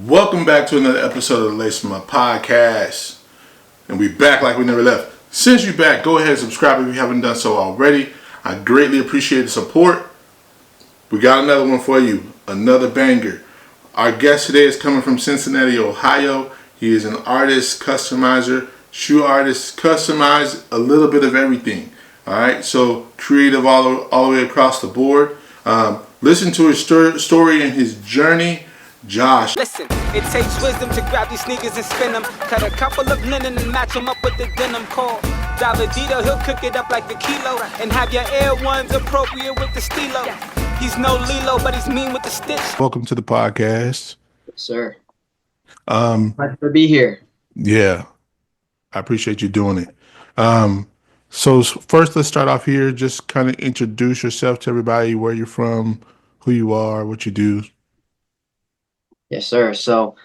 Welcome back to another episode of the Lace My Podcast. And we back like we never left. Since you're back, go ahead and subscribe if you haven't done so already. I greatly appreciate the support. We got another one for you. Another banger. Our guest today is coming from Cincinnati, Ohio. He is an artist, customizer, shoe artist, customize a little bit of everything. Alright, so creative all the way across the board. Listen to his story and his journey. Josh. Listen, it takes wisdom to grab these sneakers and spin them. Cut a couple of linen and match them up with the denim core. Davidito, he'll cook it up like a kilo and have your Air Ones appropriate with the stilo. He's no Lilo, but he's mean with the stitch. Welcome to the podcast. Yes, sir. Glad to be here. Yeah, I appreciate you doing it. So first, let's start off here. Just kind of introduce yourself to everybody, where you're from, who you are, what you do. Yes, sir. So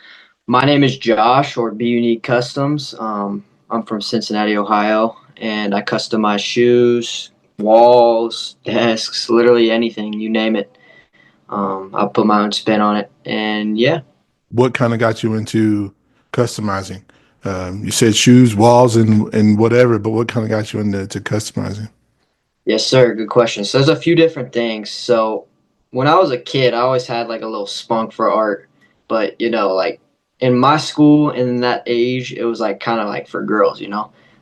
my name is Josh, or Beuniquecustomz. I'm from Cincinnati, Ohio, and I customize shoes, walls, desks, literally anything, you name it. I'll put my own spin on it, and yeah. What kind of got you into customizing? You said shoes, walls, and whatever, but what kind of got you into customizing? Yes, sir. Good question. So there's a few different things. So when I was a kid, I always had like a little spunk for art. But, like in my school in that age, it was like kind of like for girls,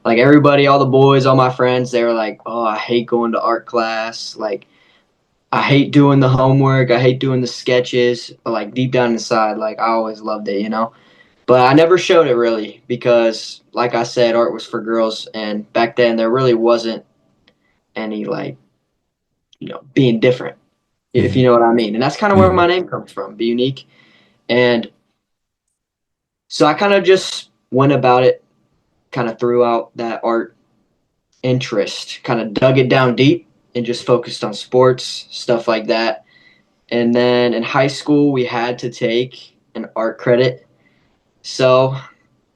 like everybody, all the boys, all my friends, they were like, oh, I hate going to art class. Like, I hate doing the homework. I hate doing the sketches. But like deep down inside, like I always loved it, But I never showed it really because, like I said, art was for girls. And back then there really wasn't any like, being different, if you know what I mean. And that's kind of where my name comes from, Beunique. And so I kind of just went about it, kind of threw out that art interest, kind of dug it down deep and just focused on sports, stuff like that. And then in high school, we had to take an art credit. So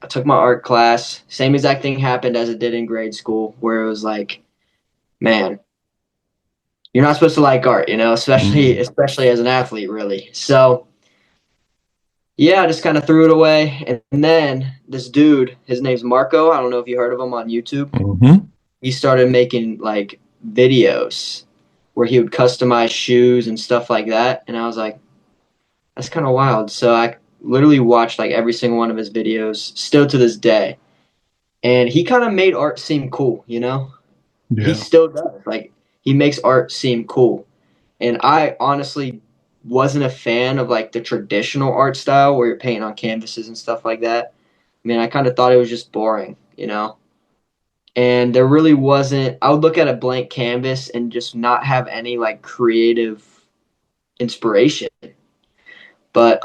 I took my art class. Same exact thing happened as it did in grade school, where it was like, man, you're not supposed to like art, especially as an athlete, really. So yeah, I just kind of threw it away. And then this dude, his name's MARKO. I don't know if you heard of him on YouTube. Mm-hmm. He started making like videos where he would customize shoes and stuff like that. And I was like, that's kind of wild. So I literally watched like every single one of his videos still to this day. And he kind of made art seem cool, Yeah. He still does. Like, he makes art seem cool. And I honestly wasn't a fan of like the traditional art style where you're painting on canvases and stuff like that. I mean, I kind of thought it was just boring, and there really wasn't. I would look at a blank canvas and just not have any like creative inspiration. But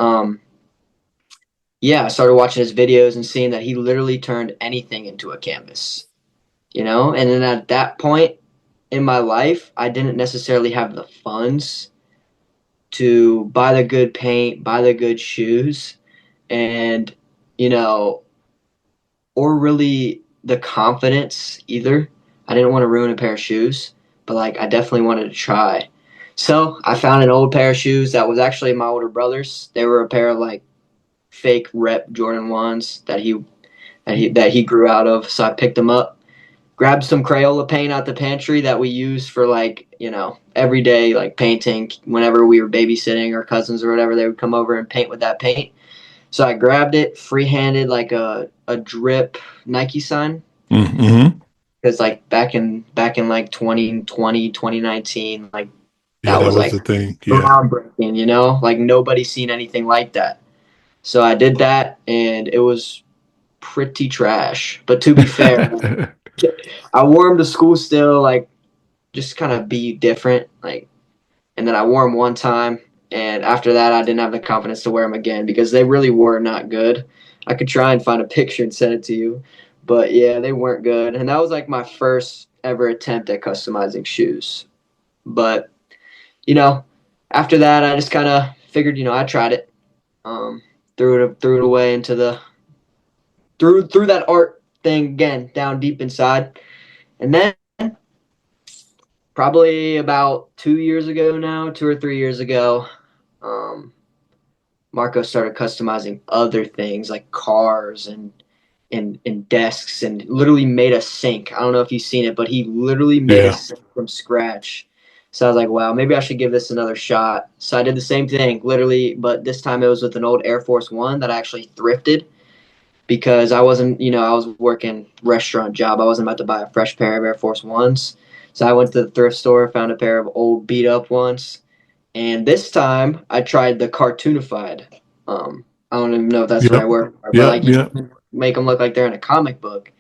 yeah, I started watching his videos and seeing that he literally turned anything into a canvas, and then at that point in my life, I didn't necessarily have the funds to buy the good paint, buy the good shoes, and, or really the confidence either. I didn't want to ruin a pair of shoes, but like I definitely wanted to try. So I found an old pair of shoes that was actually my older brother's. They were a pair of like fake rep Jordan 1s that he grew out of. So I picked them up. Grabbed some Crayola paint out the pantry that we use for like, every day, like painting. Whenever we were babysitting our cousins or whatever, they would come over and paint with that paint. So I grabbed it, free-handed like a drip Nike sign. Mm-hmm. Because like back in like 2020, 2019, like that was like the thing. Yeah. Groundbreaking, like nobody's seen anything like that. So I did that and it was pretty trash. But to be fair, I wore them to school still, like, just kind of be different, like, and then I wore them one time, and after that, I didn't have the confidence to wear them again, because they really were not good. I could try and find a picture and send it to you, but yeah, they weren't good, and that was, like, my first ever attempt at customizing shoes, but, after that, I just kind of figured, I tried it, threw it away into threw that art thing again down deep inside. And then probably about 2 or 3 years ago, Marco started customizing other things like cars and desks, and literally made a sink. I don't know if you've seen it, but he literally made a Yeah. sink from scratch. So I was like, wow, maybe I should give this another shot. So I did the same thing, literally, but this time it was with an old Air Force One that I actually thrifted because I wasn't, I was working restaurant job. I wasn't about to buy a fresh pair of Air Force Ones. So I went to the thrift store, found a pair of old beat up ones, and this time I tried the cartoonified. I don't even know if that's the Yep. right word, but Yep. like Yep. make them look like they're in a comic book.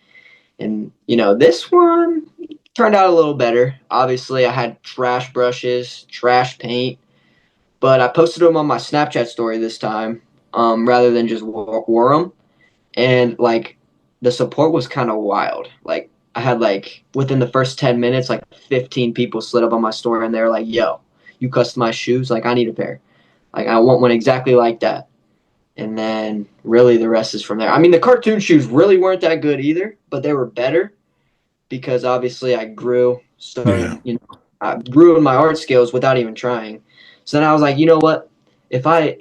And this one turned out a little better. Obviously, I had trash brushes, trash paint, but I posted them on my Snapchat story this time, rather than just wore them. And like the support was kind of wild. Like I had like within the first 10 minutes, like 15 people slid up on my story, and they're like, "Yo, you customize shoes? Like I need a pair. Like I want one exactly like that." And then really the rest is from there. I mean, the cartoon shoes really weren't that good either, but they were better because obviously I grew, Yeah. started, I grew in my art skills without even trying. So then I was like, you know what? If I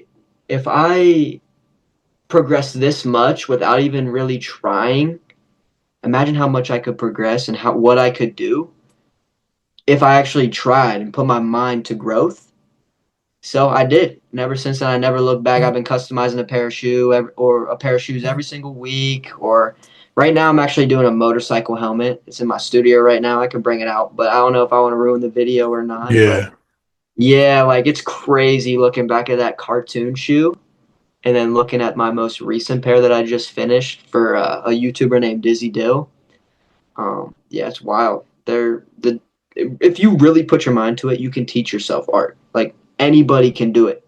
progress this much without even really trying, imagine how much I could progress and what I could do if I actually tried and put my mind to growth. So I did. And ever since then, I never looked back. I've been customizing a pair of or a pair of shoes every single week. Or right now, I'm actually doing a motorcycle helmet. It's in my studio right now. I can bring it out, but I don't know if I want to ruin the video or not. But Yeah. yeah, like it's crazy looking back at that cartoon shoe and then looking at my most recent pair that I just finished for a YouTuber named Dizzy Dill. Yeah, it's wild. If you really put your mind to it, you can teach yourself art. Like anybody can do it.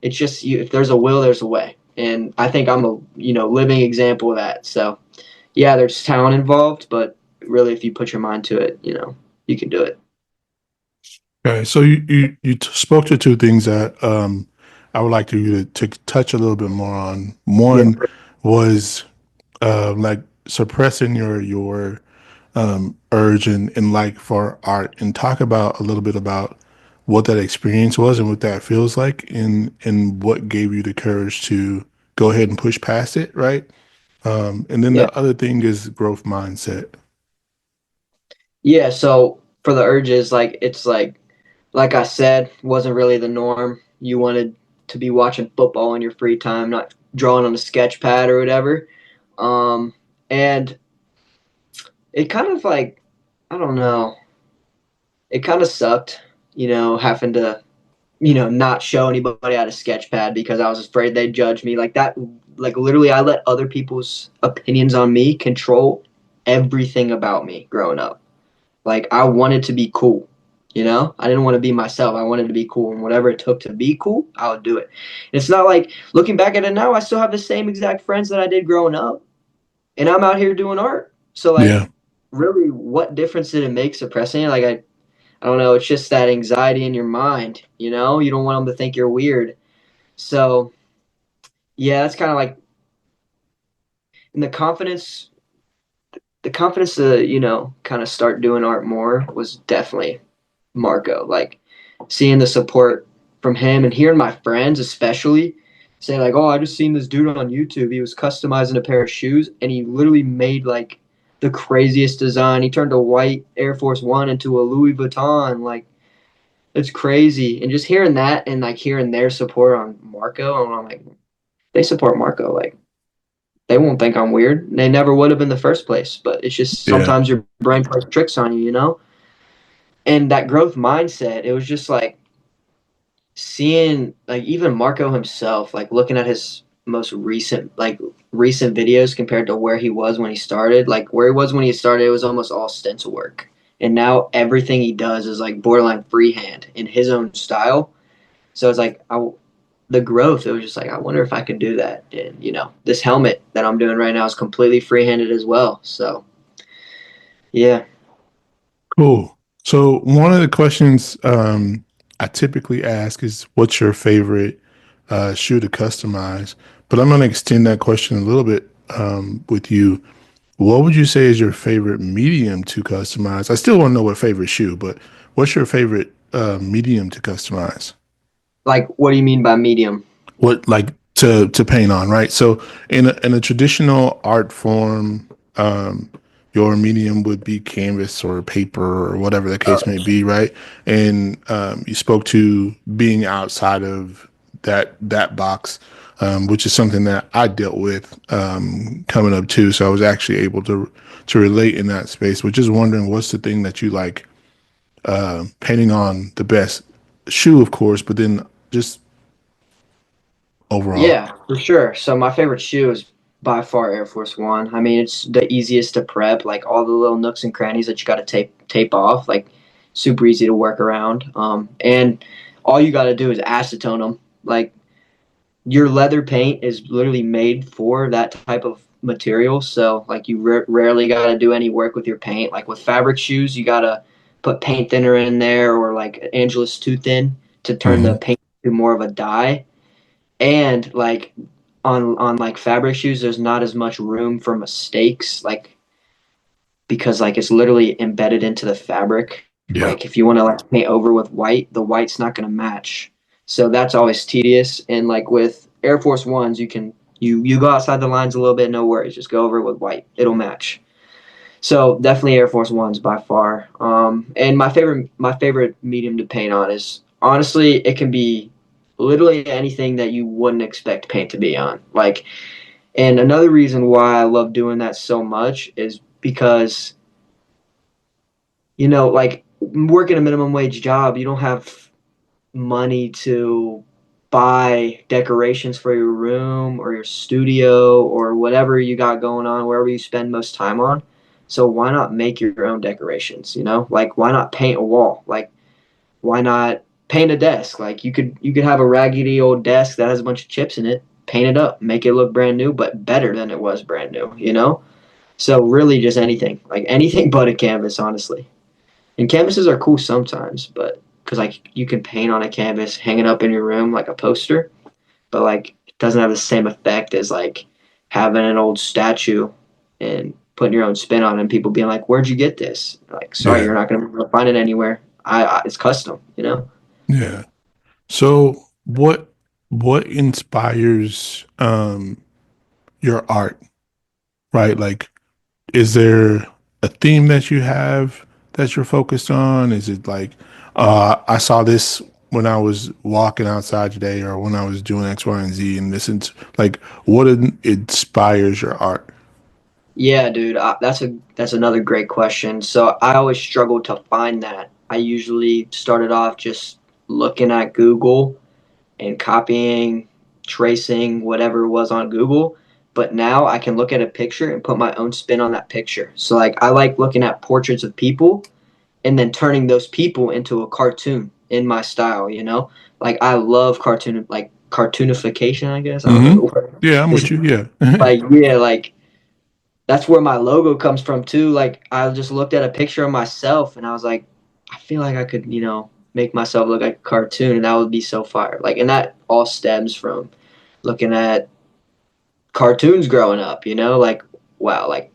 It's just if there's a will, there's a way, and I think I'm a living example of that. So yeah, there's talent involved, but really, if you put your mind to it, you can do it. Okay. So you spoke to two things that I would like you to touch a little bit more on. Yeah, One was like suppressing your urge and like for art, and talk about a little bit about what that experience was and what that feels like, and what gave you the courage to go ahead and push past it, right? And then yeah, the other thing is growth mindset. yeah. So for the urges, like it's like I said, wasn't really the norm. You wanted to be watching football in your free time, not drawing on a sketch pad or whatever. And it kind of like, I don't know, it kind of sucked, having to, not show anybody how to sketch pad because I was afraid they'd judge me like that. Like literally, I let other people's opinions on me control everything about me growing up. Like I wanted to be cool. I didn't want to be myself. I wanted to be cool, and whatever it took to be cool, I would do it. It's not like looking back at it now, I still have the same exact friends that I did growing up, and I'm out here doing art. So like, Yeah. really, what difference did it make suppressing it? Like I don't know. It's just that anxiety in your mind. You don't want them to think you're weird. So yeah, that's kind of like, and the confidence to kind of start doing art more was definitely Marco. Like seeing the support from him and hearing my friends especially say like, "Oh, I just seen this dude on YouTube. He was customizing a pair of shoes and he literally made like the craziest design. He turned a white Air Force One into a Louis Vuitton. Like it's crazy." And just hearing that and like hearing their support on Marco, and I'm like, they support Marco. Like they won't think I'm weird. They never would have in the first place. But it's just Yeah. sometimes your brain plays tricks on you. And that growth mindset, it was just like seeing like even Marco himself, like looking at his most recent videos compared to where he was when he started. Like where he was when he started, it was almost all stencil work. And now everything he does is like borderline freehand in his own style. So it's like the growth, it was just like, I wonder if I could do that. And this helmet that I'm doing right now is completely freehanded as well. So yeah. Cool. So one of the questions I typically ask is, what's your favorite shoe to customize? But I'm going to extend that question a little bit with you. What would you say is your favorite medium to customize? I still want to know what favorite shoe, but what's your favorite medium to customize? Like, what do you mean by medium? what like to paint on, right? So in a traditional art form, your medium would be canvas or paper or whatever the case may be, right? And you spoke to being outside of that box, which is something that I dealt with coming up too. So I was actually able to relate in that space. Which is wondering what's the thing that you like painting on the best shoe, of course, but then just overall. Yeah, for sure. So my favorite shoe is by far Air Force One. I mean, it's the easiest to prep, like all the little nooks and crannies that you got to tape off, like super easy to work around. And all you got to do is acetone them. Like your leather paint is literally made for that type of material. So like you rarely got to do any work with your paint. Like with fabric shoes, you got to put paint thinner in there or like Angelus Too Thin to turn the Hmm. paint to more of a dye. And like on like fabric shoes, there's not as much room for mistakes, like because like it's literally embedded into the fabric. Yeah. Like if you want to like paint over with white, the white's not going to match. So that's always tedious. And like with Air Force Ones, you go outside the lines a little bit, no worries, just go over it with white, it'll match. So definitely Air Force Ones by far. And my favorite medium to paint on is honestly it can be literally anything that you wouldn't expect paint to be on. Like, and another reason why I love doing that so much is because like working a minimum wage job, you don't have money to buy decorations for your room or your studio or whatever you got going on, wherever you spend most time on. So why not make your own decorations, Like why not paint a wall? Like why not paint a desk? Like you could have a raggedy old desk that has a bunch of chips in it, paint it up, make it look brand new, but better than it was brand new. So really just anything, like anything but a canvas, honestly. And canvases are cool sometimes, but because like you can paint on a canvas, hang it up in your room like a poster, but like it doesn't have the same effect as like having an old statue and putting your own spin on it and people being like, "Where'd you get this?" Like, sorry, Yeah. you're not gonna find it anywhere. It's custom. Yeah. So what inspires your art, right? Like is there a theme that you have that you're focused on? Is it like I saw this when I was walking outside today or when I was doing X, Y, and Z and this is like what inspires your art? Yeah, dude, that's another great question. So I always struggled to find that. I usually started off just looking at Google and copying, tracing whatever was on Google. But now I can look at a picture and put my own spin on that picture. So like I like looking at portraits of people and then turning those people into a cartoon in my style. Like I love cartoonification, I guess. I don't know Hmm. the word. Yeah, I'm It's with you. Yeah. like yeah, like that's where my logo comes from too. Like I just looked at a picture of myself and I was like, I feel like I could, make myself look like a cartoon and that would be so fire. Like, and that all stems from looking at cartoons growing up, like wow, like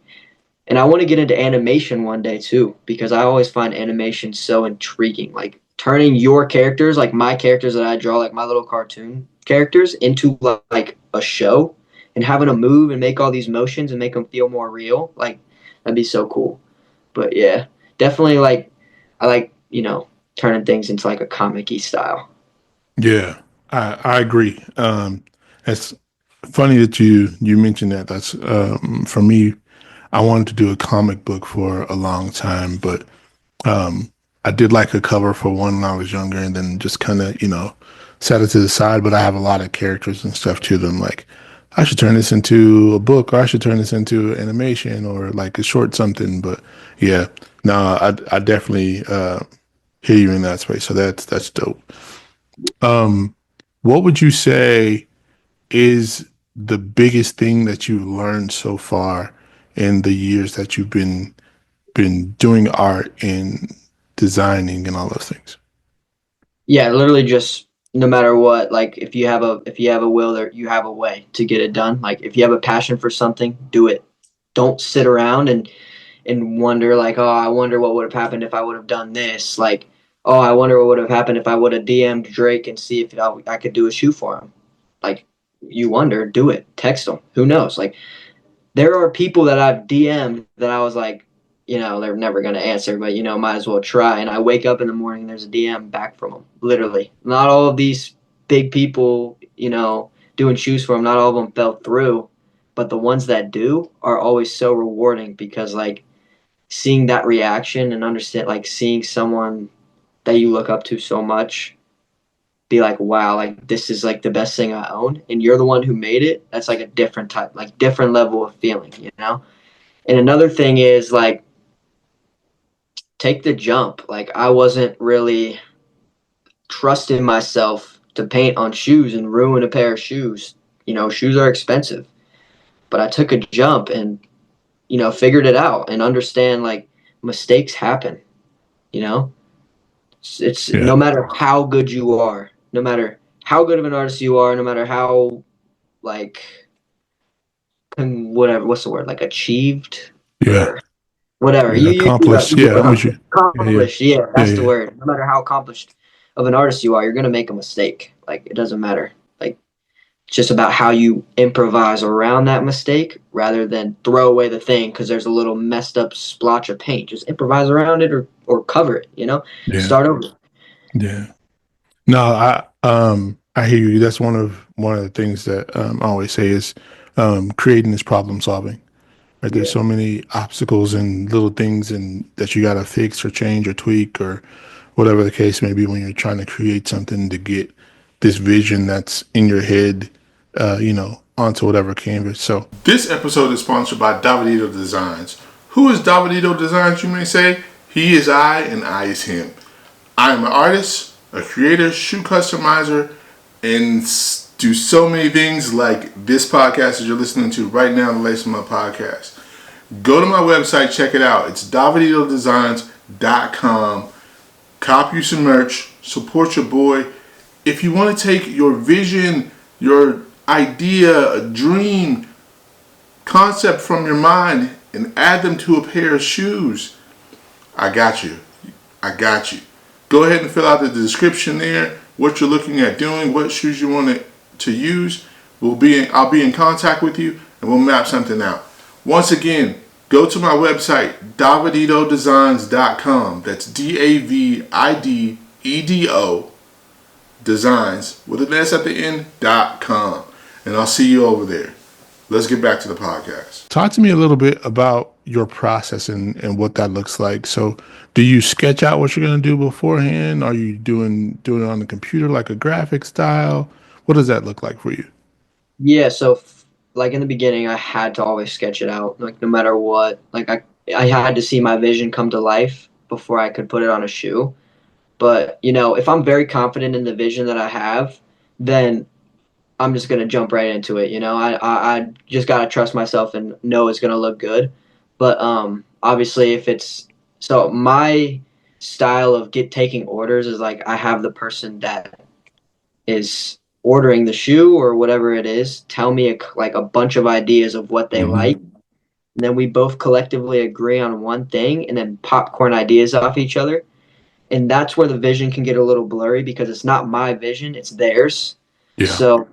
and I want to get into animation one day too, because I always find animation so intriguing. Like turning your characters, like my characters that I draw, like my little cartoon characters, into like a show and having them move and make all these motions and make them feel more real. Like that'd be so cool. But yeah, definitely like I like, turning things into like a comic-y style. Yeah, I agree. It's funny that you mentioned that. That's for me. I wanted to do a comic book for a long time, but I did like a cover for one when I was younger, and then just kind of set it to the side. But I have a lot of characters and stuff to them. Like I should turn this into a book, or I should turn this into animation, or like a short something. But yeah, no, I definitely hear you in that space. So that's dope. Um, what would you say is the biggest thing that you've learned so far in the years that you've been doing art and designing and all those things? Yeah, literally just no matter what, like if you have a will there you have a way to get it done. Like if you have a passion for something, do it. Don't sit around and wonder like, oh, I wonder what would have happened if I would have done this. Like, oh, I wonder what would have happened if I would have DM'd Drake and see if I could do a shoe for him. like, you wonder, do it. Text them. Who knows? Like, there are people that I've DM'd that I was like, they're never going to answer, but, might as well try. And I wake up in the morning, there's a DM back from them, literally. Not all of these big people, doing shoes for them, not all of them fell through, but the ones that do are always so rewarding because, like, seeing that reaction and understand, like, seeing someone that you look up to so much be like, wow, like, this is like the best thing I own, and you're the one who made it. That's like a different type, like, different level of feeling, And another thing is, like, take the jump. Like, I wasn't really trusting myself to paint on shoes and ruin a pair of shoes. Shoes are expensive, but I took a jump and, figured it out and understand, like, mistakes happen, it's Yeah. no matter how good you are, no matter how good of an artist you are, no matter how, like, whatever, what's the word, like, achieved Yeah. or whatever. Yeah. Accomplished. Yeah. I'm with you. Accomplished. Yeah, that's the Yeah. word. No matter how accomplished of an artist you are, you're gonna make a mistake. Like, it doesn't matter. Like, it's just about how you improvise around that mistake rather than throw away the thing because there's a little messed up splotch of paint. Just improvise around it or cover it. Yeah. Start over. Yeah. No, I hear you. That's one of the things that I always say is creating is problem solving. Right? There's so many obstacles and little things and that you got to fix or change or tweak or whatever the case may be when you're trying to create something to get this vision that's in your head, onto whatever canvas. So this episode is sponsored by Davidito Designs. Who is Davidito Designs, you may say? He is I and I is him. I am an artist, a creator, shoe customizer, and do so many things like this podcast that you're listening to right now, the Lace of My Podcast. Go to my website, check it out. It's daviditodesigns.com. Cop you some merch, support your boy. If you want to take your vision, your idea, a dream, concept from your mind and add them to a pair of shoes, I got you. Go ahead and fill out the description there, what you're looking at doing, what shoes you want to use. I'll be in contact with you and we'll map something out. Once again, go to my website, daviditodesigns.com. That's DAVIDEDO designs with an S at the end.com. And I'll see you over there. Let's get back to the podcast. Talk to me a little bit about your process and what that looks like. So do you sketch out what you're going to do beforehand? Are you doing it on the computer like a graphic style? What does that look like for you? Yeah, so like in the beginning, I had to always sketch it out, like no matter what. Like I had to see my vision come to life before I could put it on a shoe. But, if I'm very confident in the vision that I have, then I'm just going to jump right into it. I just got to trust myself and know it's going to look good. But obviously so my style of taking orders is like I have the person that is ordering the shoe or whatever it is tell me a bunch of ideas of what they like, and then we both collectively agree on one thing and then popcorn ideas off each other. And that's where the vision can get a little blurry because it's not my vision, it's theirs. Yeah. So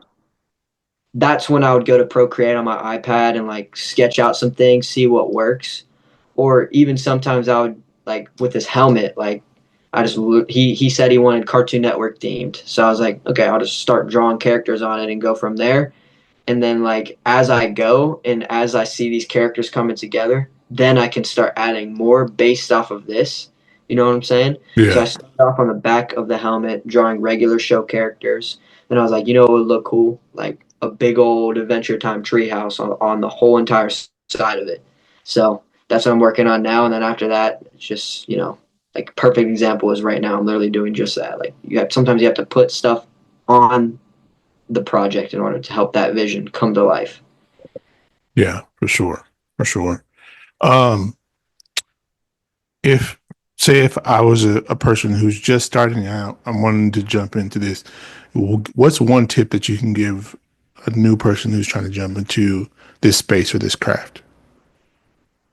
that's when I would go to Procreate on my iPad and like sketch out some things, see what works. Or even sometimes I would, like, with this helmet, like, he said he wanted Cartoon Network themed. So I was like, okay, I'll just start drawing characters on it and go from there. And then, like, as I go and as I see these characters coming together, then I can start adding more based off of this. You know what I'm saying? Yeah. So I started off on the back of the helmet drawing regular show characters. And I was like, it would look cool? Like a big old Adventure Time treehouse on the whole entire side of it. So that's what I'm working on now. And then after that, it's just, like, perfect example is right now I'm literally doing just that. Like, sometimes you have to put stuff on the project in order to help that vision come to life. Yeah, for sure. If I was a person who's just starting out, I'm wanting to jump into this, what's one tip that you can give a new person who's trying to jump into this space or this craft?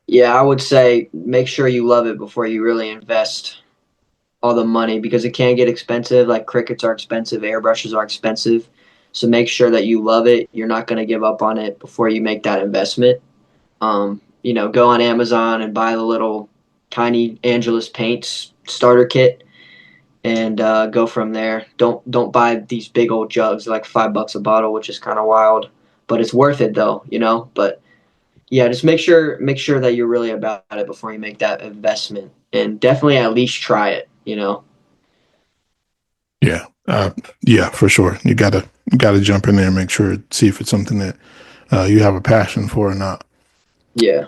Yeah, I would say make sure you love it before you really invest all the money, because it can get expensive. Like, crickets are expensive, airbrushes are expensive. So make sure that you love it. You're not going to give up on it before you make that investment. Go on Amazon and buy the little tiny Angelus paints starter kit and go from there. Don't buy these big old jugs, like $5 a bottle, which is kind of wild, but it's worth it though, But yeah, just make sure that you're really about it before you make that investment, and definitely at least try it. Yeah. Yeah, for sure. You gotta jump in there and make sure, see if it's something that you have a passion for or not. Yeah.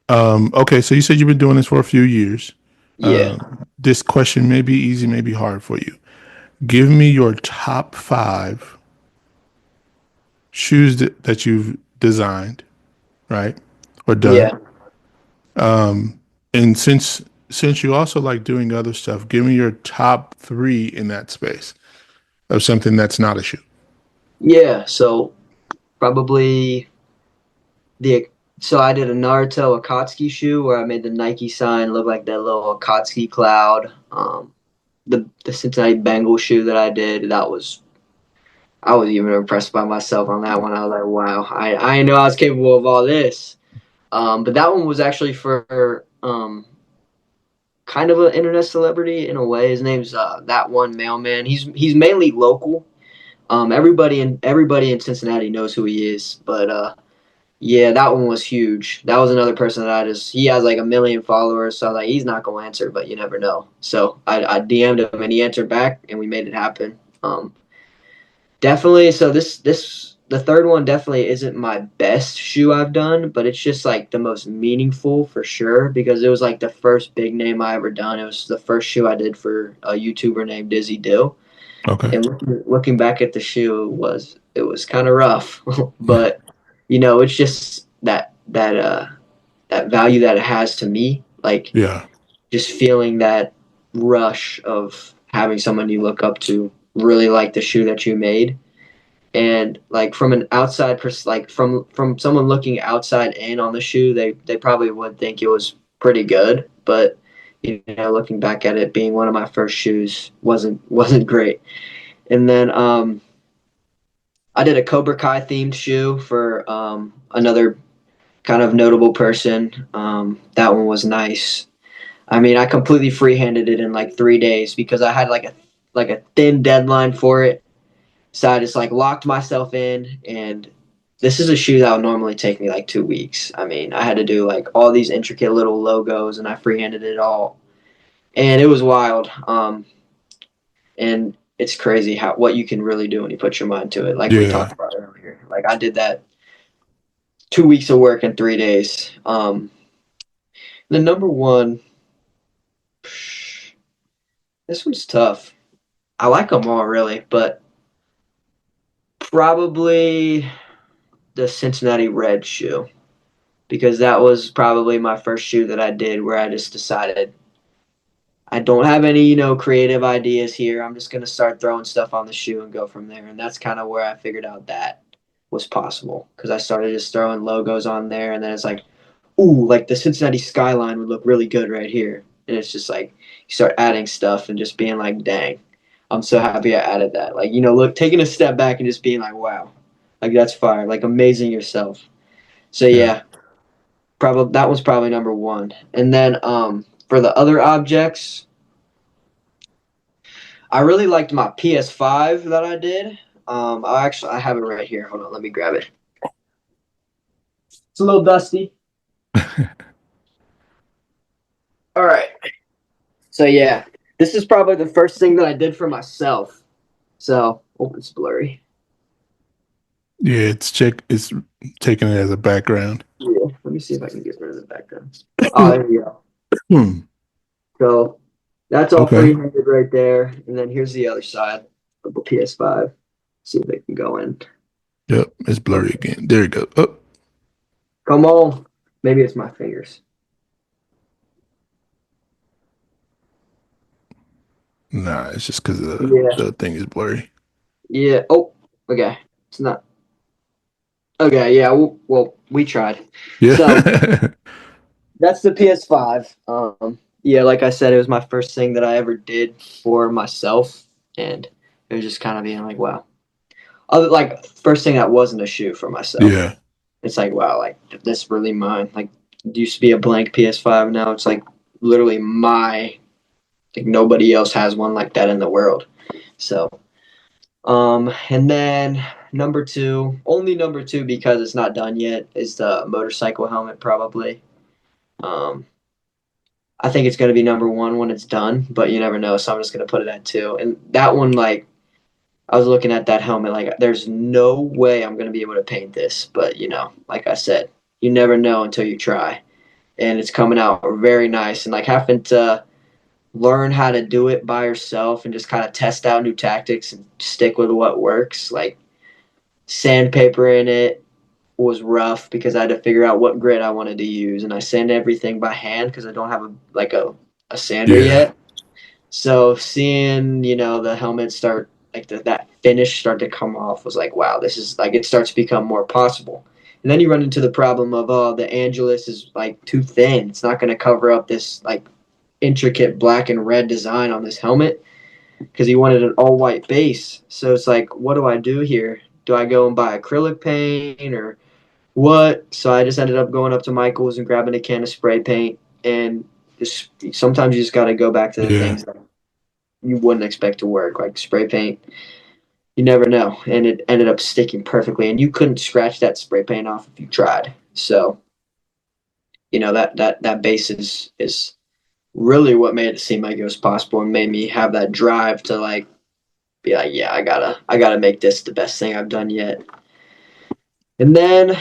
Okay, so you said you've been doing this for a few years. Yeah. This question may be easy, may be hard for you. Give me your top 5 shoes that you've designed, right, or done. Yeah. And since you also like doing other stuff, give me your top 3 in that space of something that's not a shoe. Yeah. So probably so I did a Naruto Akatsuki shoe where I made the Nike sign look like that little Akatsuki cloud. The Cincinnati Bengals shoe that I did, I was even impressed by myself on that one. I was like, wow, I didn't know I was capable of all this. But that one was actually for kind of an internet celebrity in a way. His name's That One Mailman. He's mainly local. Everybody in Cincinnati knows who he is, but yeah, that one was huge. That was another person that he has like 1 million followers, so I was like, he's not gonna answer, but you never know. So I DM'd him and he answered back, and we made it happen. Definitely. So the third one definitely isn't my best shoe I've done, but it's just like the most meaningful for sure, because it was like the first big name I ever done. It was the first shoe I did for a YouTuber named Dizzy Dill. Okay. And looking back at the shoe, it was kind of rough, but it's just that value that it has to me, like Yeah. just feeling that rush of having someone you look up to really like the shoe that you made. And like from an outside like from someone looking outside in on the shoe, they probably would think it was pretty good, but looking back at it being one of my first shoes wasn't great. And then I did a Cobra Kai themed shoe for another kind of notable person. That one was nice. I mean, I completely free-handed it in like 3 days because I had like a thin deadline for it. So I just like locked myself in, and this is a shoe that would normally take me like 2 weeks. I mean, I had to do like all these intricate little logos, and I free-handed it all, and it was wild. And it's crazy what you can really do when you put your mind to it. Like we Yeah. talked about earlier. Like I did that 2 weeks of work in 3 days. The number one, this one's tough. I like them all really, but probably the Cincinnati Red shoe, because that was probably my first shoe that I did where I just decided I don't have any, creative ideas here. I'm just going to start throwing stuff on the shoe and go from there. And that's kind of where I figured out that was possible, because I started just throwing logos on there, and then it's like, ooh, like the Cincinnati skyline would look really good right here. And it's just like you start adding stuff and just being like, dang, I'm so happy I added that. Like, look, taking a step back and just being like, wow, like that's fire, like amazing yourself. So yeah, probably that was probably number one. And then for the other objects, I really liked my PS5 that I did. I have it right here. Hold on, let me grab it. It's a little dusty. All right. So yeah, this is probably the first thing that I did for myself. So, it's blurry. Yeah, it's taking it as a background. Yeah, let me see if I can get rid of the background. Oh, there we go. So that's all free-handed right there. And then here's the other side of the PS5. See if they can go in. Yep, it's blurry again. There you go. Oh. Come on. Maybe it's my fingers. Nah, it's just because the thing is blurry. Yeah. Oh, okay. It's not. Okay, yeah. Well, we tried. Yeah. So that's the PS5. Yeah, like I said, it was my first thing that I ever did for myself, and it was just kind of being like, wow, other like first thing that wasn't a shoe for myself. Yeah. It's like, wow, like this really mine. Like it used to be a blank PS5, now it's like literally my, like nobody else has one like that in the world. So and then number two, only number two because it's not done yet, is the motorcycle helmet probably. Um I think it's going to be number one when it's done, but you never know. So I'm just going to put it at two. And that one, like, I was looking at that helmet, like, there's no way I'm going to be able to paint this. But, like I said, you never know until you try. And it's coming out very nice. And, like, having to learn how to do it by yourself and just kind of test out new tactics and stick with what works. Like, sandpaper in it was rough because I had to figure out what grit I wanted to use. And I sand everything by hand because I don't have a sander Yeah. yet. So seeing, the helmet start, like that finish start to come off was like, wow, this is like, it starts to become more possible. And then you run into the problem of, oh, the Angelus is like too thin. It's not going to cover up this like intricate black and red design on this helmet because he wanted an all white base. So it's like, what do I do here? Do I go and buy acrylic paint or what? So I just ended up going up to Michael's and grabbing a can of spray paint. And just, sometimes you just got to go back to the Yeah. things that you wouldn't expect to work, like spray paint. You never know, and it ended up sticking perfectly. And you couldn't scratch that spray paint off if you tried. So that base is really what made it seem like it was possible and made me have that drive to like be like, yeah, I gotta make this the best thing I've done yet. And then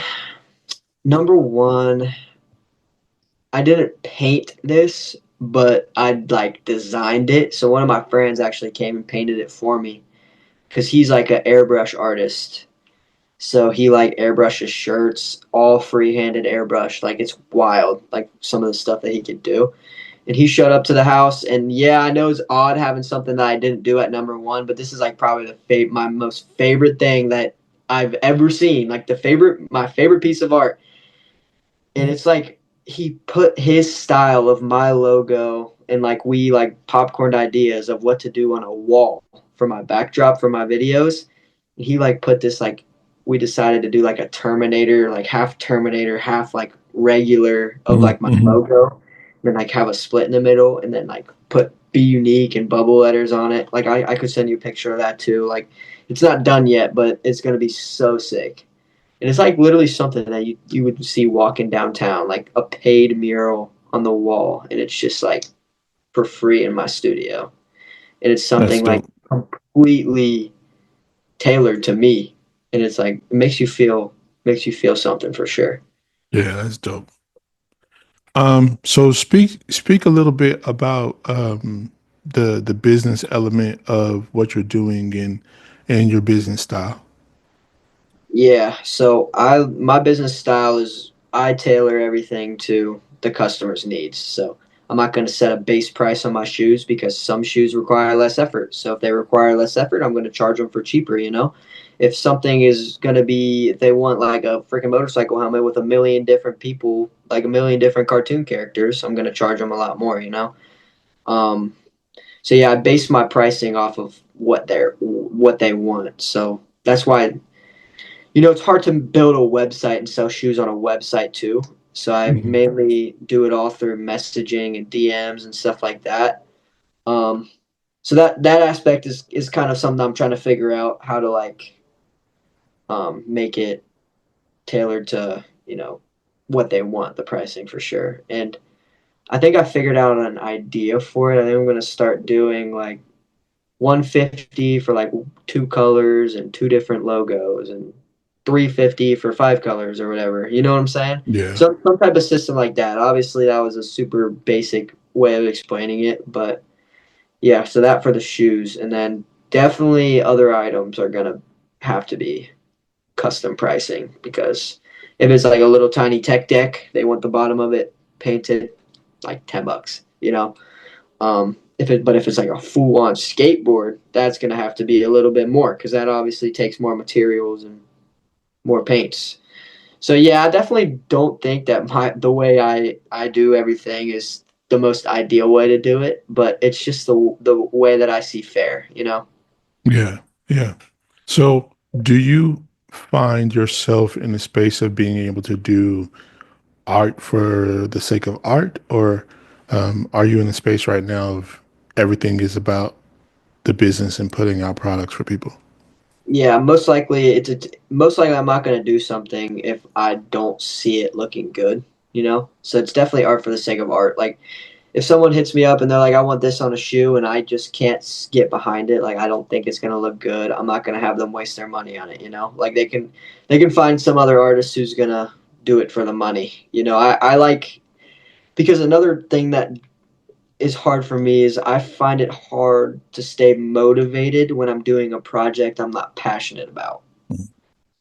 number one, I didn't paint this, but I like designed it. So one of my friends actually came and painted it for me because he's like an airbrush artist. So he like airbrushes shirts, all free-handed airbrush. Like it's wild, like some of the stuff that he could do. And he showed up to the house, and yeah, I know it's odd having something that I didn't do at number one, but this is like probably my most favorite thing that I've ever seen. Like my favorite piece of art, and it's like he put his style of my logo and like we like popcorned ideas of what to do on a wall for my backdrop for my videos. He like put this like we decided to do like a Terminator, like half Terminator, half like regular of like my Mm-hmm. logo, and then like have a split in the middle, and then like put Beunique and bubble letters on it. Like I could send you a picture of that too. Like it's not done yet, but it's gonna be so sick. And it's like literally something that you would see walking downtown, like a paid mural on the wall, and it's just like for free in my studio. And it's That's something like dope. completely tailored to me. And it's like it makes you feel something for sure. Yeah, that's dope. So speak a little bit about the business element of what you're doing and your business style. Yeah, so my business style is I tailor everything to the customer's needs. So I'm not going to set a base price on my shoes because some shoes require less effort. So if they require less effort, I'm going to charge them for cheaper. If something is going to be, if they want like a freaking motorcycle helmet with a million different people, like a million different cartoon characters, I'm going to charge them a lot more. Um, so yeah, I base my pricing off of what they want. So that's why it's hard to build a website and sell shoes on a website too. So I Mhm. mainly do it all through messaging and DMs and stuff like that. Um, so that aspect is kind of something I'm trying to figure out how to like make it tailored to what they want, the pricing for sure. And I think I figured out an idea for it. I think I'm going to start doing like 150 for like two colors and two different logos and 350 for five colors or whatever. You know what I'm saying? Yeah. So some type of system like that. Obviously, that was a super basic way of explaining it, but yeah. So that for the shoes, and then definitely other items are gonna have to be custom pricing because if it's like a little tiny tech deck, they want the bottom of it painted like $10. If it's like a full on skateboard, that's gonna have to be a little bit more because that obviously takes more materials and more paints. So yeah, I definitely don't think that the way I do everything is the most ideal way to do it, but it's just the way that I see fair. Yeah. Yeah. So Do you find yourself in the space of being able to do art for the sake of art, or are you in a space right now of everything is about the business and putting out products for people? Yeah, most likely I'm not going to do something if I don't see it looking good, you know? So it's definitely art for the sake of art. Like if someone hits me up and they're like, I want this on a shoe and I just can't get behind it, like I don't think it's going to look good, I'm not going to have them waste their money on it, you know? Like they can find some other artist who's going to do it for the money. You know, I like because another thing that is hard for me is I find it hard to stay motivated when I'm doing a project I'm not passionate about.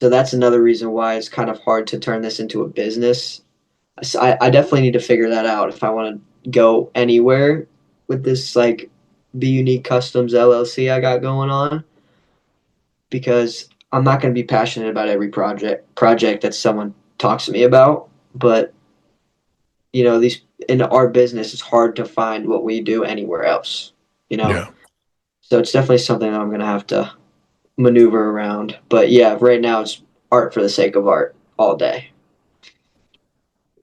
So that's another reason why it's kind of hard to turn this into a business. So I definitely need to figure that out if I want to go anywhere with this like Beuniquecustomz LLC I got going on, because I'm not going to be passionate about every project that someone talks to me about. But you know, these in our business, it's hard to find what we do anywhere else. You know, Yeah, so it's definitely something that I'm going to have to maneuver around. But yeah, right now it's art for the sake of art all day.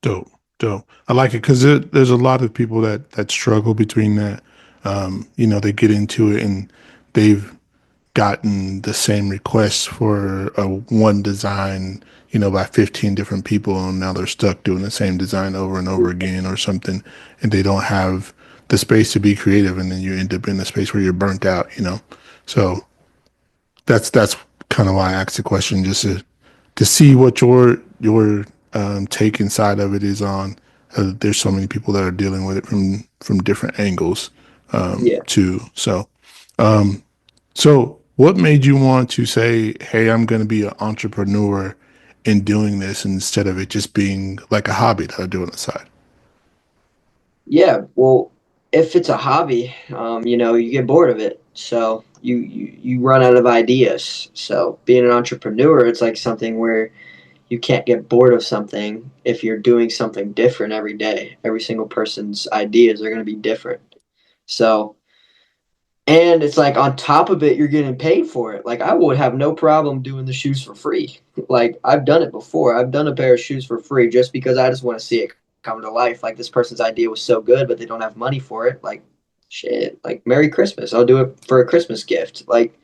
dope, dope. I like it because there's a lot of people that struggle between that. They get into it and they've gotten the same requests for a one design, by 15 different people, and now they're stuck doing the same design over and over again or something, and they don't have the space to be creative, and then you end up in a space where you're burnt out. So that's kind of why I asked the question, just to see what your take inside of it is on. There's so many people that are dealing with it from different angles, Yeah. too. So what made you want to say, "Hey, I'm going to be an entrepreneur in doing this," instead of it just being like a hobby that I do on the side? Yeah. Well, if it's a hobby, you know, you get bored of it. So you run out of ideas. So being an entrepreneur, it's like something where you can't get bored of something if you're doing something different every day. Every single person's ideas are going to be different. So, and it's like on top of it, you're getting paid for it. Like I would have no problem doing the shoes for free. Like I've done it before. I've done a pair of shoes for free just because I just want to see it come to life. Like this person's idea was so good, but they don't have money for it. Like shit, like Merry Christmas. I'll do it for a Christmas gift. Like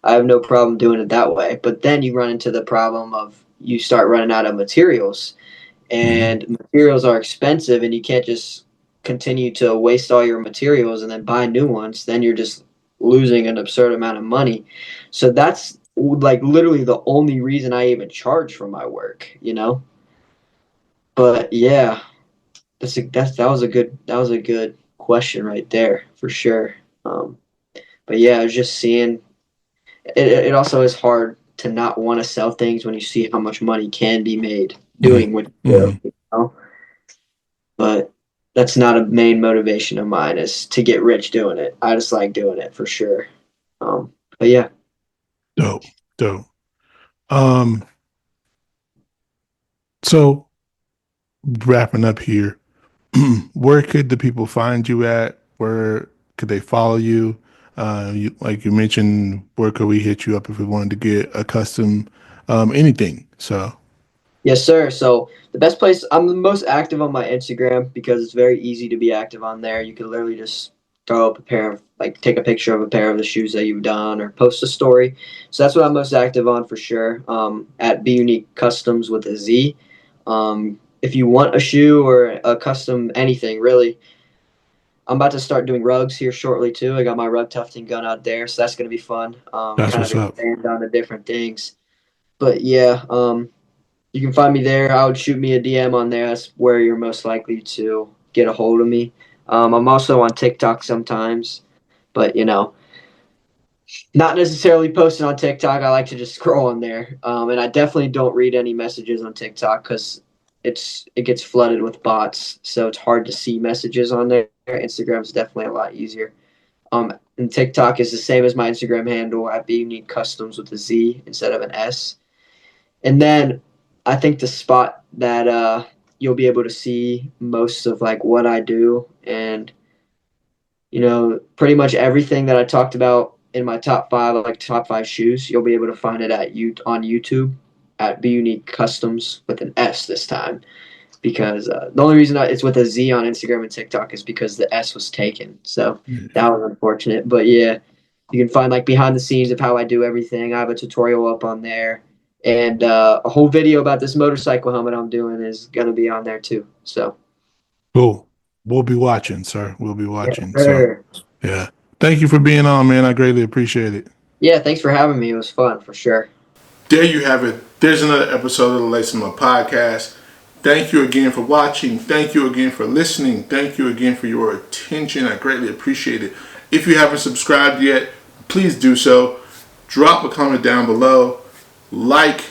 I have no problem doing it that way. But then you run into the problem of you start running out of materials, Hmm. and materials are expensive, and you can't just continue to waste all your materials and then buy new ones. Then you're just losing an absurd amount of money. So that's like literally the only reason I even charge for my work, you know? But yeah, that was a good question right there for sure. Um, but yeah, I was just seeing it also is hard to not want to sell things when you see how much money can be made Hmm. doing what you do, Hmm. you know? But that's not a main motivation of mine is to get rich doing it. I just like doing it for sure. But yeah. Dope, dope. Um, so wrapping up here, where could the people find you at? Where could they follow you? Like you mentioned, where could we hit you up if we wanted to get a custom, anything? So, Yes, sir. So the best place I'm the most active on my Instagram because it's very easy to be active on there. You can literally just throw up a pair of like take a picture of a pair of the shoes that you've done or post a story. So that's what I'm most active on for sure. At Beuniquecustomz with a Z. If you want a shoe or a custom anything really, I'm about to start doing rugs here shortly too. I got my rug tufting gun out there, so that's gonna be fun. that's Kind of what's up. expand on the different things. But yeah, you can find me there. I would shoot me a DM on there. That's where you're most likely to get a hold of me. I'm also on TikTok sometimes, but you know, not necessarily posting on TikTok. I like to just scroll on there, and I definitely don't read any messages on TikTok because it gets flooded with bots, so it's hard to see messages on there. Instagram's definitely a lot easier. And TikTok is the same as my Instagram handle at Beuniquecustomz with a Z instead of an S. And then I think the spot that you'll be able to see most of like what I do and you know pretty much everything that I talked about in my top 5, like top 5 shoes, you'll be able to find it on YouTube at Beuniquecustomz with an S this time. Because the only reason it's with a Z on Instagram and TikTok is because the S was taken. So that was unfortunate. But yeah, you can find like behind the scenes of how I do everything. I have a tutorial up on there. And a whole video about this motorcycle helmet I'm doing is going to be on there too. So cool. We'll be watching, sir. We'll be watching. Yes, sir. So yeah. Thank you for being on, man. I greatly appreciate it. Yeah, thanks for having me. It was fun for sure. There you have it. There's another episode of the Lace 'em Up podcast. Thank you again for watching. Thank you again for listening. Thank you again for your attention. I greatly appreciate it. If you haven't subscribed yet, please do so. Drop a comment down below. Like,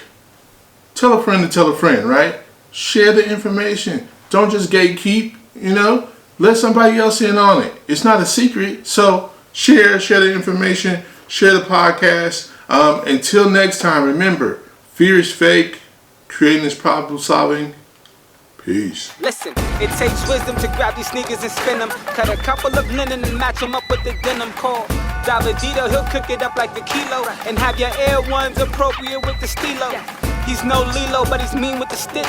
tell a friend to tell a friend, right? Share the information. Don't just gatekeep, Let somebody else in on it. It's not a secret. So share the information, share the podcast. Until next time, remember, fear is fake. Creating is problem solving. Peace. Listen, it takes wisdom to grab these sneakers and spin them. Cut a couple of linen and match them up with the denim call. Dizzy Dill, he'll cook it up like a kilo. And have your Air Ones appropriate with the stilo. He's no Lilo, but he's mean with the stitch.